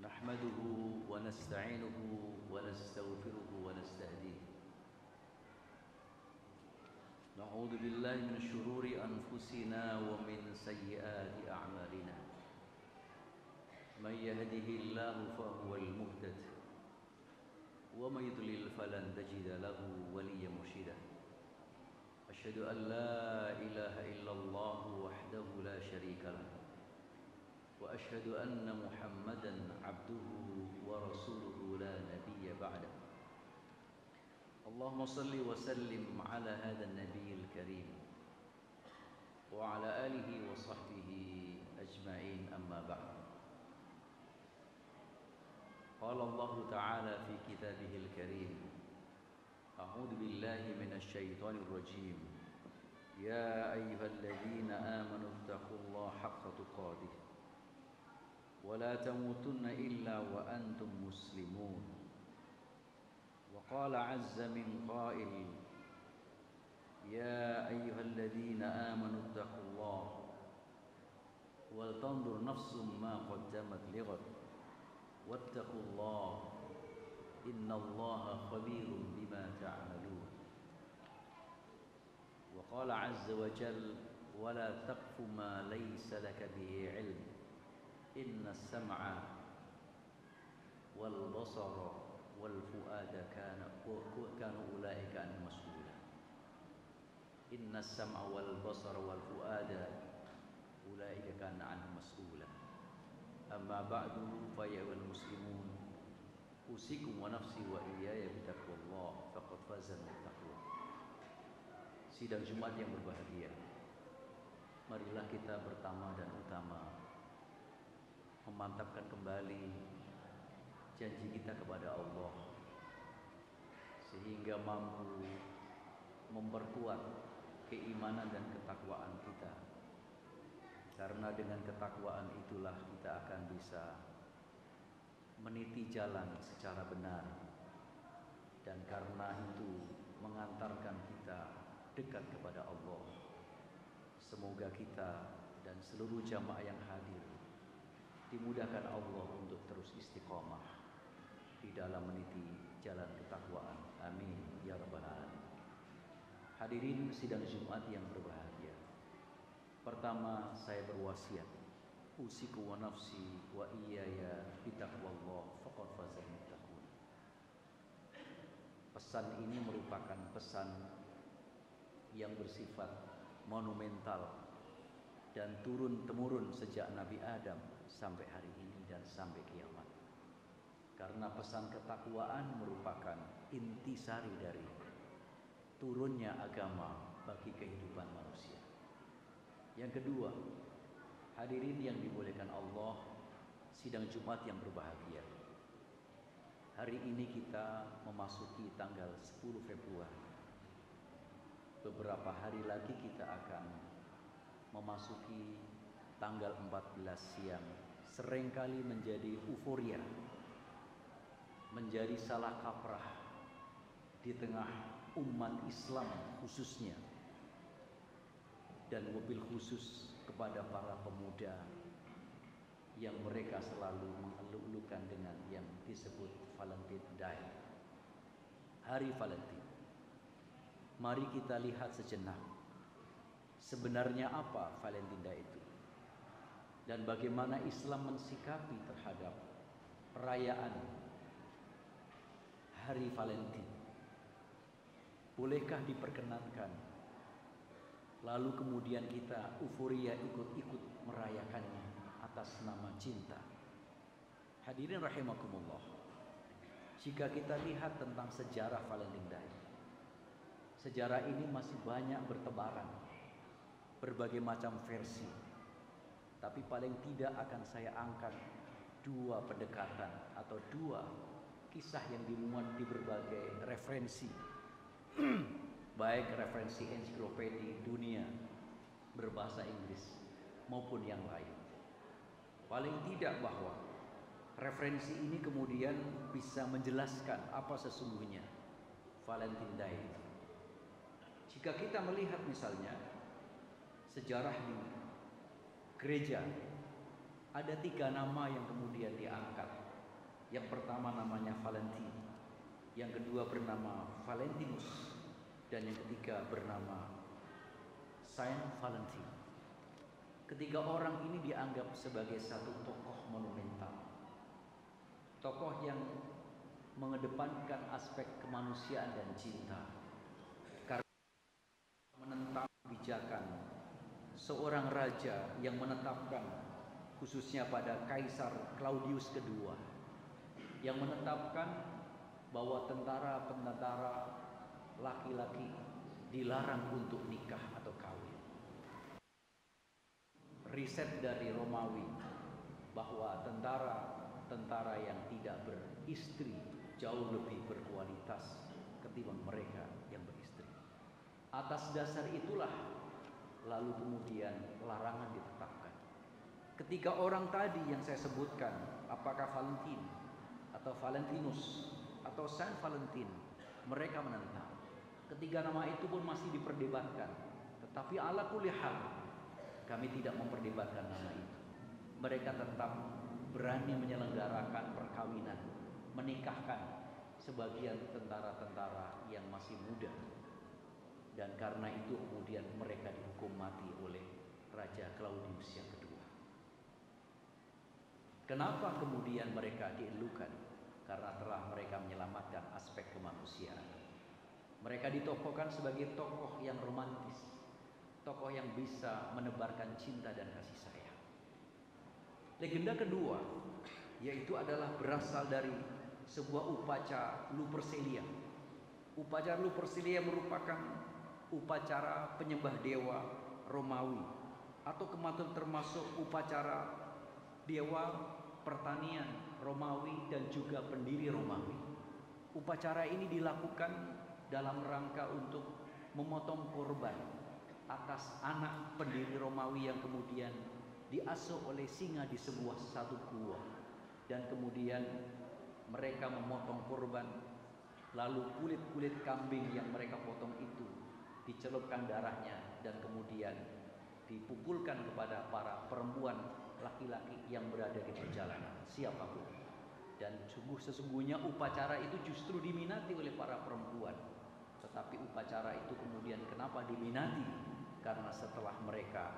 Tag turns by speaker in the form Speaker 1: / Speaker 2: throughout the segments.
Speaker 1: نحمده ونستعينه ونستغفره ونستهديه. نعوذ بالله من شرور أنفسنا ومن سيئات أعمالنا. من يهده الله فهو المهتد ومن يضلل فلن تجد له وليا مرشدا. أشهد أن لا إله إلا الله وحده لا شريك له وأشهد أن محمدا عبده ورسوله لا نبي بعده. اللهم صل وسلم على هذا النبي الكريم وعلى آله وصحبه أجمعين، أما بعد. قال الله تعالى في كتابه الكريم: أعوذ بالله من الشيطان الرجيم. يا أيها الذين آمنوا اتقوا الله حق تقاته ولا تموتن إلا وأنتم مسلمون. وقال عز من قائل: يا أيها الذين آمنوا اتقوا الله ولتنظر نفس ما قدمت لغد واتقوا الله إن الله خبير بما تعملون. وقال عز وجل: ولا تقف ما ليس لك به علم إن السمع والبصر والفؤاد كانوا أولئك عنه مسؤولا. إن السمع والبصر والفؤاد أولئك كان عنه مسؤولا. أما بعد فيا أيها المسلمون أوصيكم ونفسي وإياي بتقوى الله فقد فاز المتقون. Sidang Jumat yang berbahagia, marilah kita pertama dan utama memantapkan kembali janji kita kepada Allah sehingga mampu memperkuat keimanan dan ketakwaan kita, karena dengan ketakwaan itulah kita akan bisa meniti jalan secara benar, dan karena itu mengantarkan kita dekat kepada Allah. Semoga kita dan seluruh jamaah yang hadir dimudahkan Allah untuk terus istiqomah di dalam meniti jalan ketakwaan. Amin ya rabbal alamin. Hadirin sidang Jumat yang berbahagia, pertama saya berwasiat, usiku wa nafsi wa iyaya bitaqwallah faqad fazal muttaqun. Pesan ini merupakan pesan yang bersifat monumental dan turun-temurun sejak Nabi Adam sampai hari ini dan sampai kiamat. Karena pesan ketakwaan merupakan intisari dari turunnya agama bagi kehidupan manusia. Yang kedua, hadirin yang dimuliakan Allah, sidang Jumat yang berbahagia. Hari ini kita memasuki tanggal 10 Februari. Beberapa hari lagi kita akan memasuki tanggal 14 yang seringkali menjadi euforia, menjadi salah kaprah di tengah umat Islam khususnya, dan mobil khusus kepada para pemuda yang mereka selalu mengeluh-elukan dengan yang disebut Valentine Day, Hari Valentine. Mari kita lihat sejenak sebenarnya apa Valentine Day itu, dan bagaimana Islam mensikapi terhadap perayaan Hari Valentine. Bolehkah diperkenankan lalu kemudian kita euforia ikut-ikut merayakannya atas nama cinta? Hadirin rahimakumullah, jika kita lihat tentang sejarah Valentine Day, sejarah ini masih banyak bertebaran, berbagai macam versi. Tapi paling tidak akan saya angkat dua pendekatan atau dua kisah yang dimuat di berbagai referensi, baik referensi ensiklopedia dunia berbahasa Inggris maupun yang lain. Paling tidak bahwa referensi ini kemudian bisa menjelaskan apa sesungguhnya Valentine Day. Jika kita melihat misalnya sejarah di gereja, ada 3 nama yang kemudian diangkat Yang pertama namanya Valentin, yang kedua bernama Valentinus, dan yang ketiga bernama Saint Valentin. Ketiga orang ini dianggap sebagai satu tokoh monumental, tokoh yang mengedepankan aspek kemanusiaan dan cinta, karena menentang kebijakan seorang raja yang menetapkan, khususnya pada Kaisar Claudius II, yang menetapkan bahwa tentara-tentara laki-laki dilarang untuk nikah atau kawin. Riset dari Romawi bahwa tentara yang tidak beristri jauh lebih berkualitas ketimbang mereka yang beristri. Atas dasar itulah lalu kemudian larangan ditetapkan. Ketiga orang tadi yang saya sebutkan, apakah Valentin atau Valentinus atau Saint Valentin, mereka menentang. Ketiga nama itu pun masih diperdebatkan, tetapi ala kulli hal kami tidak memperdebatkan nama itu. Mereka tetap berani menyelenggarakan perkawinan, menikahkan sebagian tentara-tentara yang masih muda, dan karena itu kemudian mereka dihukum mati oleh Raja Claudius yang kedua. Kenapa kemudian mereka dielukan? Karena telah mereka menyelamatkan aspek kemanusiaan. Mereka ditokohkan sebagai tokoh yang romantis, tokoh yang bisa menebarkan cinta dan kasih sayang. Legenda kedua yaitu adalah berasal dari sebuah upacara Lupercalia. Upacara Lupercalia merupakan upacara penyembah dewa Romawi, atau kemudian termasuk upacara dewa pertanian Romawi dan juga pendiri Romawi. Upacara ini dilakukan dalam rangka untuk memotong korban atas anak pendiri Romawi yang kemudian diasuh oleh singa di sebuah satu gua, dan kemudian mereka memotong korban, lalu kulit kambing yang mereka potong itu dicelupkan darahnya dan kemudian dipukulkan kepada para perempuan laki-laki yang berada di perjalanan, siapapun. Dan sesungguhnya upacara itu justru diminati oleh para perempuan. Tetapi upacara itu kemudian kenapa diminati? Karena setelah mereka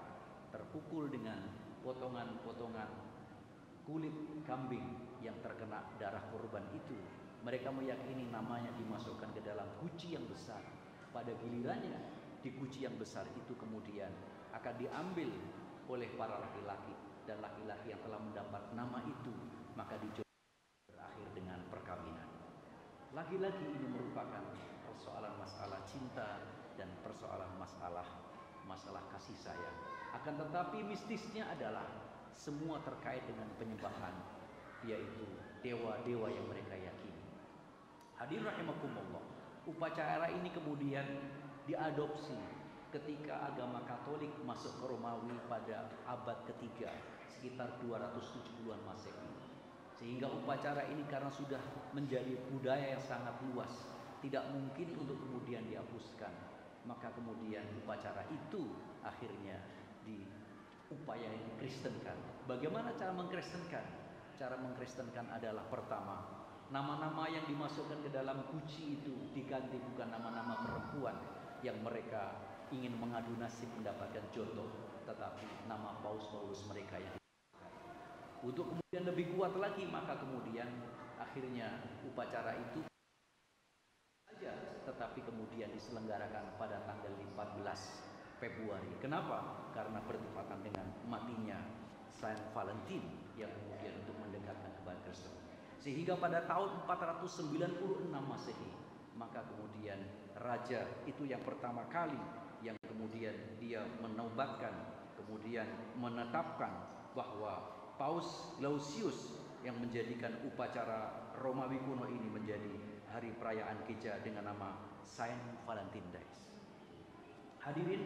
Speaker 1: terpukul dengan potongan-potongan kulit kambing yang terkena darah korban itu, mereka meyakini namanya dimasukkan ke dalam guci yang besar. Pada gilirannya di guci yang besar itu kemudian akan diambil oleh para laki-laki, dan laki-laki yang telah mendapat nama itu maka berakhir dengan perkawinan. Lagi-lagi ini merupakan persoalan masalah cinta dan persoalan masalah kasih sayang. Akan tetapi mistisnya adalah semua terkait dengan penyembahan, yaitu dewa-dewa yang mereka yakini. Hadirin rahimakumullah, upacara ini kemudian diadopsi ketika agama Katolik masuk ke Romawi pada abad ketiga, sekitar 270-an Masehi. Sehingga upacara ini karena sudah menjadi budaya yang sangat luas, tidak mungkin untuk kemudian dihapuskan. Maka kemudian upacara itu akhirnya diupayakan dikristenkan. Bagaimana cara mengkristenkan? Cara mengkristenkan adalah pertama, nama-nama yang dimasukkan ke dalam guci itu diganti bukan nama-nama perempuan yang mereka ingin mengadu nasib mendapatkan jodoh, tetapi nama paus-paus mereka yang untuk kemudian lebih kuat lagi, maka kemudian akhirnya upacara itu saja, tetapi kemudian diselenggarakan pada tanggal 14 Februari. Kenapa? Karena bertepatan dengan matinya Saint Valentin yang kemudian untuk mendekatkan kepada Kristen. Sehingga pada tahun 496 Masehi, maka kemudian raja itu yang pertama kali yang kemudian dia menobatkan, kemudian menetapkan bahwa Paus Lausius yang menjadikan upacara Romawi kuno ini menjadi hari perayaan gereja dengan nama Saint Valentine Days. Hadirin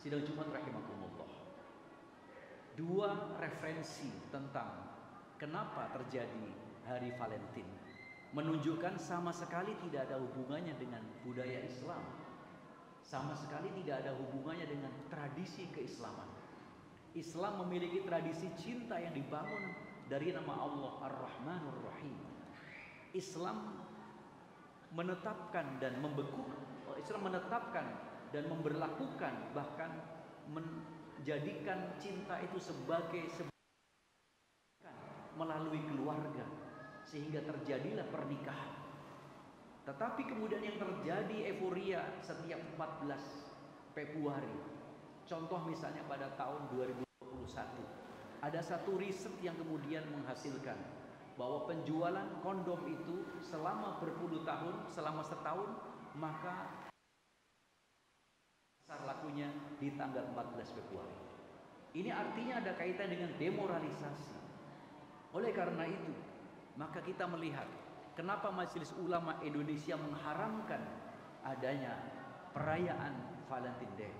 Speaker 1: sidang Jumat rahimakumullah, dua referensi tentang kenapa terjadi hari Valentine menunjukkan sama sekali tidak ada hubungannya dengan budaya Islam, sama sekali tidak ada hubungannya dengan tradisi keislaman. Islam memiliki tradisi cinta yang dibangun dari nama Allah Ar-Rahmanur Rahim. Islam menetapkan dan memberlakukan, bahkan menjadikan cinta itu sebagai melalui keluarga, sehingga terjadilah pernikahan. Tetapi kemudian yang terjadi euforia setiap 14 Februari. Contoh misalnya pada tahun 2021, ada satu riset yang kemudian menghasilkan bahwa penjualan kondom itu selama berpuluh tahun, selama setahun, maka besar lakunya di tanggal 14 Februari. Ini artinya ada kaitan dengan demoralisasi. Oleh karena itu, maka kita melihat kenapa Majelis Ulama Indonesia mengharamkan adanya perayaan Valentine Day.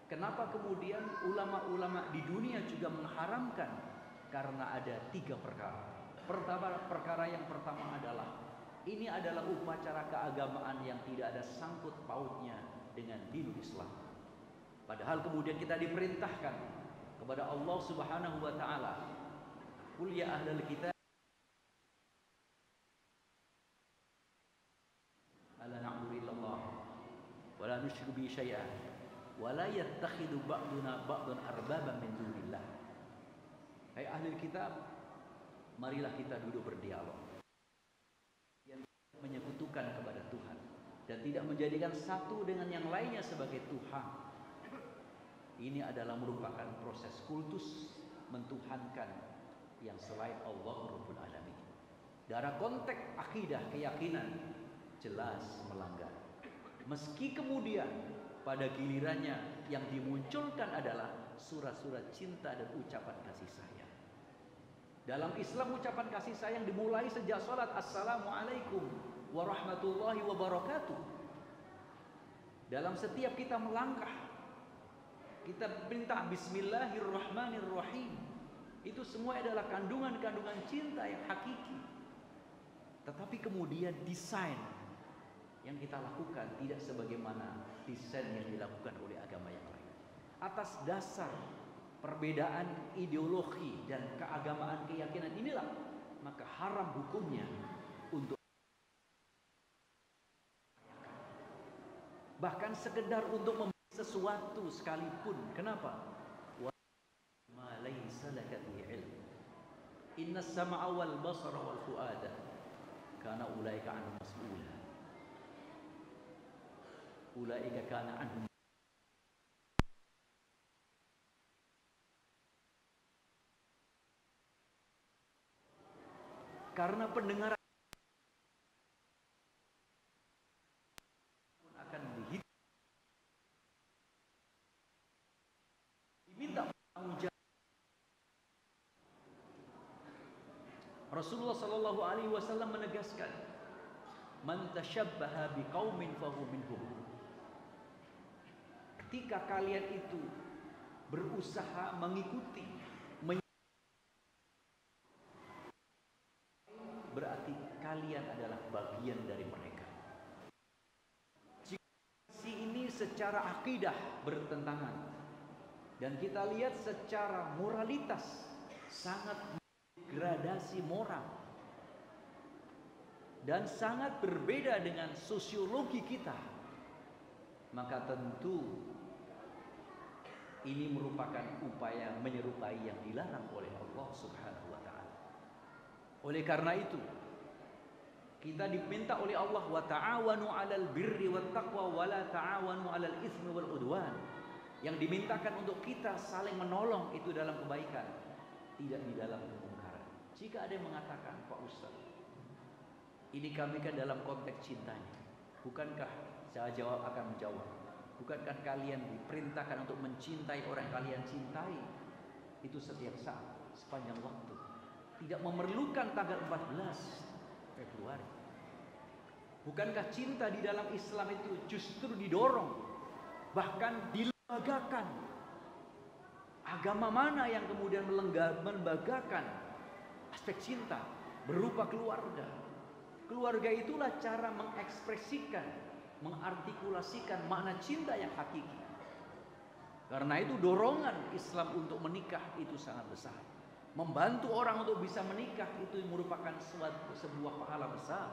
Speaker 1: Kenapa kemudian ulama-ulama di dunia juga mengharamkan? Karena ada 3 perkara. Perkara yang pertama adalah ini adalah upacara keagamaan yang tidak ada sangkut pautnya dengan dinul Islam. Padahal kemudian kita diperintahkan kepada Allah Subhanahu wa taala, "Qul ya ahlal kitab alla na'budu illallah wa la nusyriku bihi syai'an wa la yattakhidhu ba'duna ba'dan arbaban min dunillah." Hai ahli kitab, marilah kita duduk berdialog, yang menyekutukan kepada Tuhan dan tidak menjadikan satu dengan yang lainnya sebagai Tuhan. Ini adalah merupakan proses kultus mentuhankan yang selain Allah Rabbul Alamin. Dalam konteks akidah, keyakinan, jelas melanggar. Meski kemudian pada gilirannya yang dimunculkan adalah surat-surat cinta dan ucapan kasih sayang. Dalam Islam ucapan kasih sayang dimulai sejak salat Assalamualaikum warahmatullahi wabarakatuh. Dalam setiap kita melangkah, kita minta Bismillahirrahmanirrahim. Itu semua adalah kandungan-kandungan cinta yang hakiki. Tetapi kemudian desain yang kita lakukan tidak sebagaimana desain yang dilakukan oleh agama yang lain. Atas dasar perbedaan ideologi dan keagamaan, keyakinan inilah maka haram hukumnya untuk bahkan sekedar untuk membeli sesuatu sekalipun. Kenapa? Wa ma laysa laka bihi ilm. Inna as-sam'a wal basara wal fuada kana ulaika anhu mas'ula. Ulaika kana anhum. Karena pendengaran akan diminta bertanggung jawab. Rasulullah sallallahu alaihi wasallam menegaskan, "Man tashabbaha biqaumin fahuwa minhum." Ketika kalian itu berusaha mengikuti, berarti kalian adalah bagian dari mereka. Jika ini secara akidah bertentangan dan kita lihat secara moralitas sangat degradasi moral dan sangat berbeda dengan sosiologi kita, maka tentu ini merupakan upaya menyerupai yang dilarang oleh Allah Subhanahu wa taala. Oleh karena itu, kita diminta oleh Allah, wa ta'awanu 'alal birri wat taqwa wa la ta'awanu 'alal itsmi wal 'udwan. Yang dimintakan untuk kita saling menolong itu dalam kebaikan, tidak di dalam kemungkaran. Jika ada yang mengatakan, "Pak Ustaz, ini kami kan dalam konteks cintanya." Bukankah saya akan menjawab, bukankah kalian diperintahkan untuk mencintai orang yang kalian cintai itu setiap saat, sepanjang waktu? Tidak memerlukan tanggal 14 Februari. Bukankah cinta di dalam Islam itu justru didorong, bahkan dilembagakan? Agama mana yang kemudian melembagakan aspek cinta berupa keluarga? Keluarga itulah cara mengekspresikan, mengartikulasikan makna cinta yang hakiki. Karena itu dorongan Islam untuk menikah itu sangat besar. Membantu orang untuk bisa menikah itu merupakan sebuah pahala besar.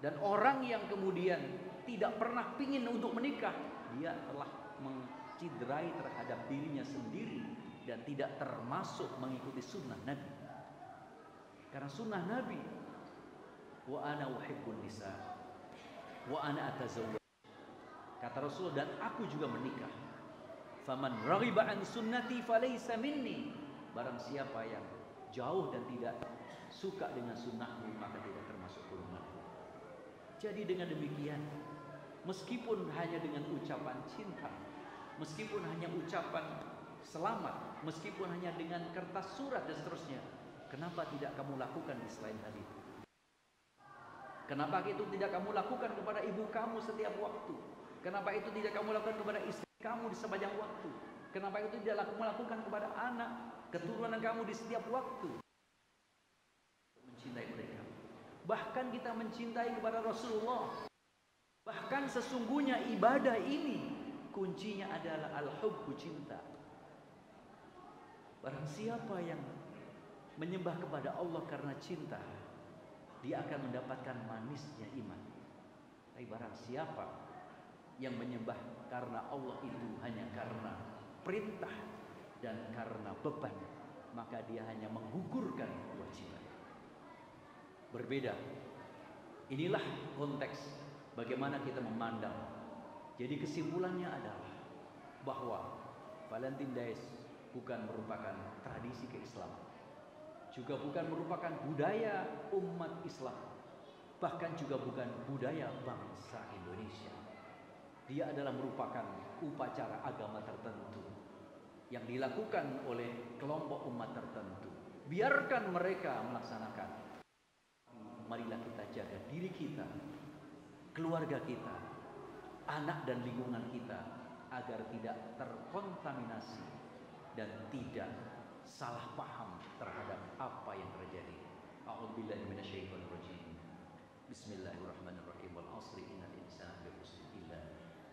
Speaker 1: Dan orang yang kemudian tidak pernah ingin untuk menikah, dia telah menciderai terhadap dirinya sendiri dan tidak termasuk mengikuti sunnah Nabi. Karena sunnah Nabi, wa ana uhibbun nisa wa ana atazawwaj. Kata Rasul, dan aku juga menikah. Faman raghiba an sunnati falaysa minni. Barang siapa yang jauh dan tidak suka dengan sunnahku, maka tidak termasuk golonganku. Jadi dengan demikian, meskipun hanya dengan ucapan cinta, meskipun hanya ucapan selamat, meskipun hanya dengan kertas surat dan seterusnya, kenapa tidak kamu lakukan di selain hal itu? Kenapa itu tidak kamu lakukan kepada ibu kamu setiap waktu? Kenapa itu tidak kamu lakukan kepada istri kamu di sepanjang waktu? Kenapa itu tidak kamu lakukan kepada anak keturunan kamu di setiap waktu? Mencintai mereka. Bahkan kita mencintai kepada Rasulullah. Bahkan sesungguhnya ibadah ini kuncinya adalah al-hubbu, cinta. Barang siapa yang menyembah kepada Allah karena cinta, dia akan mendapatkan manisnya iman. Tapi barang siapa yang menyembah karena Allah itu hanya karena perintah dan karena beban, maka dia hanya menggugurkan kewajiban. Berbeda. Inilah konteks bagaimana kita memandang. Jadi kesimpulannya adalah bahwa Valentine Days bukan merupakan tradisi keislaman, juga bukan merupakan budaya umat Islam, bahkan juga bukan budaya bangsa Indonesia. Dia adalah merupakan upacara agama tertentu yang dilakukan oleh kelompok umat tertentu. Biarkan mereka melaksanakan. Marilah kita jaga diri kita, keluarga kita, anak dan lingkungan kita, agar tidak terkontaminasi dan tidak salah paham terhadap apa yang terjadi. A'udzubillahi minasyaitonir rajim. Bismillahirrahmanirrahim. Wal 'ashri innal insana lafi khusr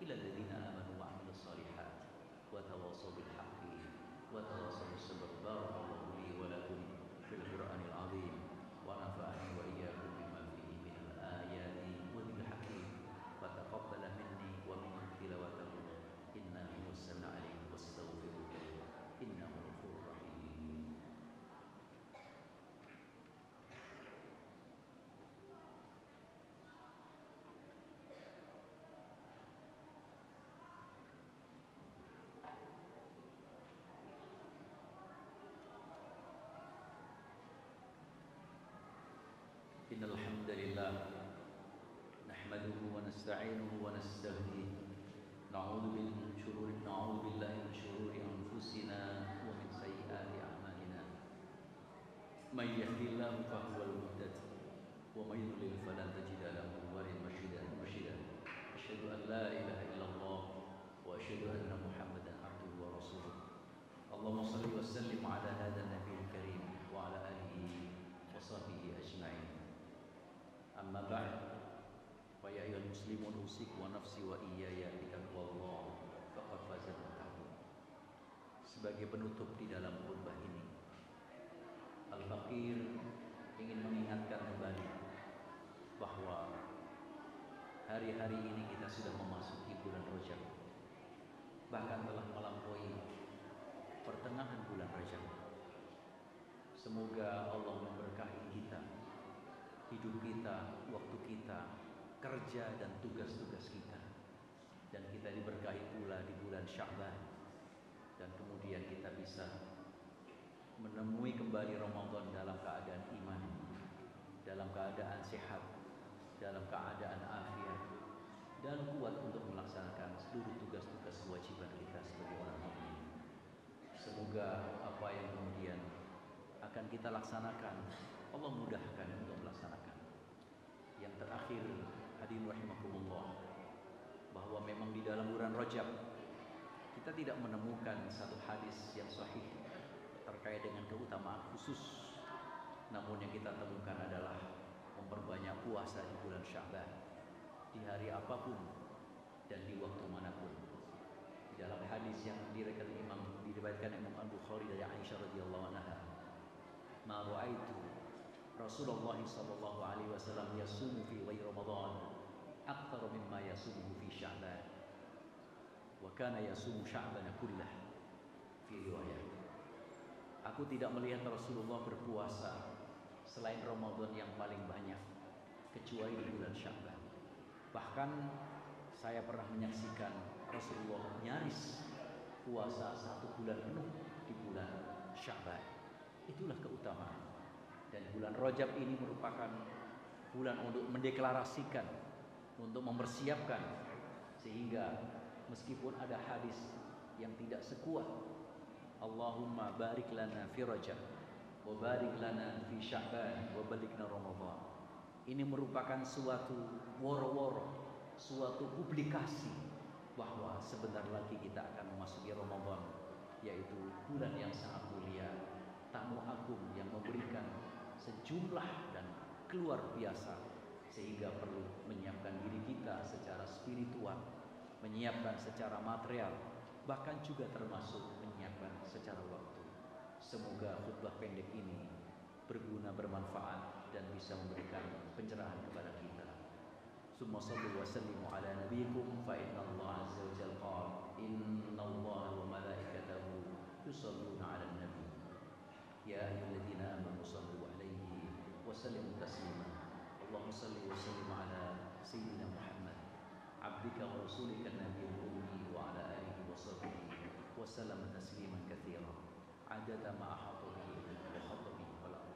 Speaker 1: illa alladziina aamanu wa 'amilus shalihat wa tawassaw bil haqqi wa tawassaw bis sabr. Barakallahu li wa lakum fil Qur'anil 'azim wa nafa'ani wa iyyakum bima fihi minal ayati wa dhikril hakim. Wa taqabbala minni wa minkum tilawatahu innahu was-sami'ul 'alim wastaghfiruhu innahu ghafurur rahim. Innal hamdalillah nahmaduhu wa nasta'inuhu wa nastahdiih. Na'udzu billahi min shururi anfusina wa min sayyiati a'malina. May yahdihillahu fahuwal muhtadi wa may yudlil falan tajida lahu waliyan mursyida. Asyhadu an la ilaha illallah wa asyhadu anna Muhammadan abduhu wa rasuluh. Allahumma shalli wa sallim ala hadzal nabiyil karim wa ala alihi wa sahbihi ajma'in. Amma ba'd, fa ya ayyuhal muslimun usikum wa nafsi wa iyaya bitaqwallah faqad fazal muttaqun. Sebagai penutup di dalam khutbah ini, Al-Faqir ingin mengingatkan kembali bahwa hari-hari ini kita sudah memasuki bulan Rajab, bahkan telah melampaui pertengahan bulan Rajab. Semoga Allah memberkahi kita, hidup kita, waktu kita, kerja dan tugas-tugas kita, dan kita diberkahi pula di bulan Sya'ban, dan kemudian kita bisa menemui kembali Ramadan dalam keadaan iman, dalam keadaan sehat, dalam keadaan afiat, dan kuat untuk melaksanakan seluruh tugas-tugas kewajiban kita sebagai orang mukmin. Semoga apa yang kemudian akan kita laksanakan, Allah mudahkan untuk melaksanakan. Yang terakhir, hadirin rahimakumullah, bahwa memang di dalam bulan Rajab kita tidak menemukan satu hadis yang sahih terkait dengan keutamaan khusus. Namun yang kita temukan adalah memperbanyak puasa di bulan Sya'ban, di hari apapun dan di waktu manapun. Di dalam hadis yang diriwayatkan Imam Al-Bukhari dari Aisyah radhiyallahu anha, ma ra'aitu Rasulullah sallallahu alaihi wasallam yasumu fi ghairi Ramadan akthar mimma yasumu fi Sya'ban wa kana yasumu Sya'ban kullah fi riwayat. Aku tidak melihat Rasulullah berpuasa selain Ramadan yang paling banyak kecuali di bulan Sya'ban. Bahkan saya pernah menyaksikan Rasulullah nyaris puasa 1 bulan penuh di bulan Sya'ban. Itulah keutamaan. Dan bulan Rajab ini merupakan bulan untuk mendeklarasikan, untuk mempersiapkan, sehingga meskipun ada hadis yang tidak sekuat Allahumma barik lana fi Rajab wa barik lana fi Sya'ban wa balighna Ramadan, ini merupakan suatu woro-woro, suatu publikasi bahwa sebentar lagi kita akan memasuki Ramadan, yaitu bulan yang sangat mulia, tamu agung yang memberikan sejumlah dan keluar biasa, sehingga perlu menyiapkan diri kita secara spiritual, menyiapkan secara material, bahkan juga termasuk menyiapkan secara waktu. Semoga khutbah pendek ini berguna, bermanfaat, dan bisa memberikan pencerahan kepada kita. Summa sallu wa sallimu ala nabiyikum fa inna Allah azza wa jalla qala inna Allah wa malaikatahu yusalluna ala nabi ya ayyuhalladzina amanu sallu alaihi wa sallimu taslima. Allahumma salli wa sallim ala sayyidina Muhammad abdika wa rasulika nabiyil ummi wa ala alihi wa sahbihi wa sallam tasliman katsira adada ma ahata bihi wa khata bihi wal ard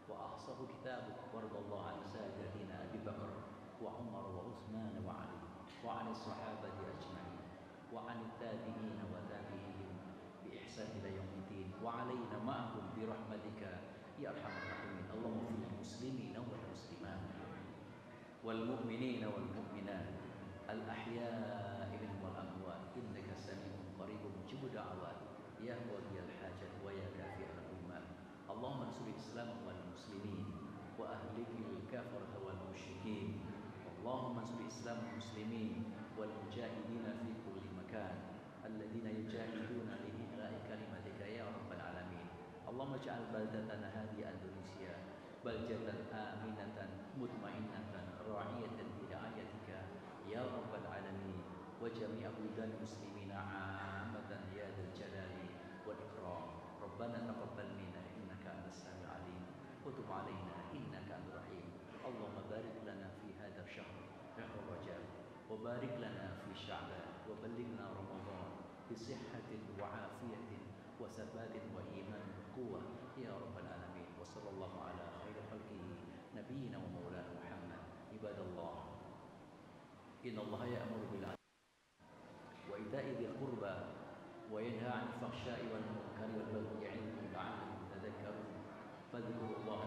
Speaker 1: wa ahsahu kitabuk wardallahu an sayyidina Abi Bakar wa Umar wa Utsman wa Ali wa an sahabati ajma'in wa an tabi'in wa tabi'ihim bi ihsan ila yaumiddin wa alaina ma'ahum bi rahmatika ya arhamar rahimin. Allahumma fil muslimina wal muslimat wal mu'minina wal mu'minat al ahya'i minhum wal amwat innaka sami'un qaribun mujibud da'awat ya qadiyal hajat wa ya kafi'al ummat. Allahumma ansur Islam wal muslimin wa ahlikil kafarah wal musyrikin. Allahumma ansur Islam wal muslimin wal mujahidina fi kulli makan alladhina yujahiduna li ilahi kalimatika ya rabbal alamin. Allahumma ij'al baldatana hadi Indonesia baldatan aminatan mutmainnatan ra'iyatan bi ayatika ya rabbal alamin wa jami'a buldal muslimina 'ammatan ya dzal jalali wal ikram. Rabbana taqabbal minna innaka antas samiul alim wa tub 'alaina innaka antar rahim. Allahumma barik lana fi hadzal syahr syahr Rajab wa barik lana fi Sya'ban wa ballighna Ramadan bi sihhatin wa afiyatin wa sabatin wa iman wa quwwah ya rabbal alamin. Wa sallallahu ala khairi khalqihi nabiyyina wa maulana Muhammad. Ibadallah, innallaha ya'muru bil 'adli wa ita'i dzil qurba wa yanha 'anil fahsya'i wal munkari wal baghi ya'idukum la'allakum tadhakkarun. Fadhkurullaha